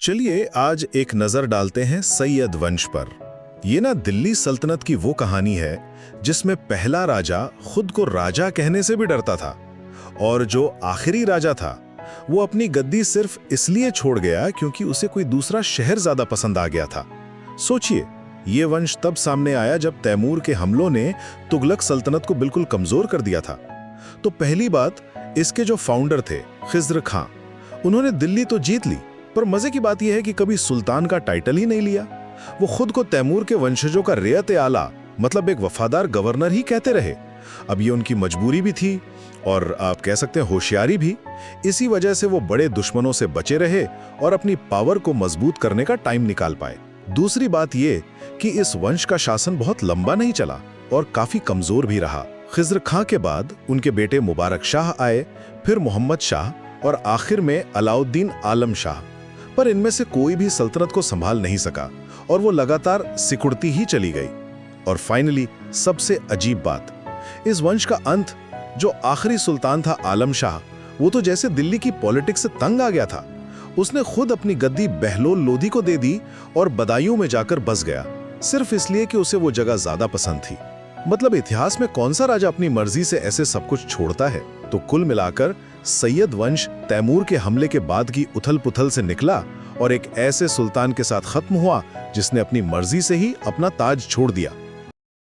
चलिए आज एक नजर डालते हैं सैयद वंश पर। ये ना दिल्ली सल्तनत की वो कहानी है जिसमें पहला राजा खुद को राजा कहने से भी डरता था और जो आखिरी राजा था वो अपनी गद्दी सिर्फ इसलिए छोड़ गया क्योंकि उसे कोई दूसरा शहर ज्यादा पसंद आ गया था। सोचिए, ये वंश तब सामने आया जब तैमूर के हमलों ने तुगलक सल्तनत को बिल्कुल कमजोर कर दिया था। तो पहली बात, इसके जो फाउंडर थे खिज्र खां, उन्होंने दिल्ली तो जीत ली, पर मजे की बात यह है कि कभी सुल्तान का टाइटल ही नहीं लिया। वो खुद को तैमूर के वंशजों का रियात आला, मतलब एक वफादार गवर्नर ही कहते रहे। अब ये उनकी मजबूरी भी थी और आप कह सकते हैं होशियारी भी। इसी वजह से वो बड़े दुश्मनों से बचे रहे और अपनी पावर को मजबूत करने का टाइम निकाल पाए। दूसरी बात ये कि इस वंश का शासन बहुत लंबा नहीं चला और काफी कमजोर भी रहा। खिज्र खां के बाद उनके बेटे मुबारक शाह आए, फिर मोहम्मद शाह और आखिर में अलाउद्दीन आलम शाह। पर इनमें से कोई भी सल्तनत को संभाल नहीं सका और वो लगातार सिकुड़ती ही चली गई। और फाइनली सबसे अजीब बात, इस वंश का अंत, जो आखिरी सुल्तान था आलम शाह, वो तो जैसे दिल्ली की पॉलिटिक्स से तंग आ गया था। उसने खुद अपनी गद्दी बहलोल लोधी को दे दी और बदायूं में जाकर बस गया, सिर्फ इसलिए कि उसे वो जगह ज्यादा पसंद थी। मतलब इतिहास में कौन सा राजा अपनी मर्जी से ऐसे सब कुछ छोड़ता है? तो कुल मिलाकर सैयद वंश तैमूर के हमले के बाद की उथल पुथल से निकला और एक ऐसे सुल्तान के साथ खत्म हुआ जिसने अपनी मर्जी से ही अपना ताज छोड़ दिया।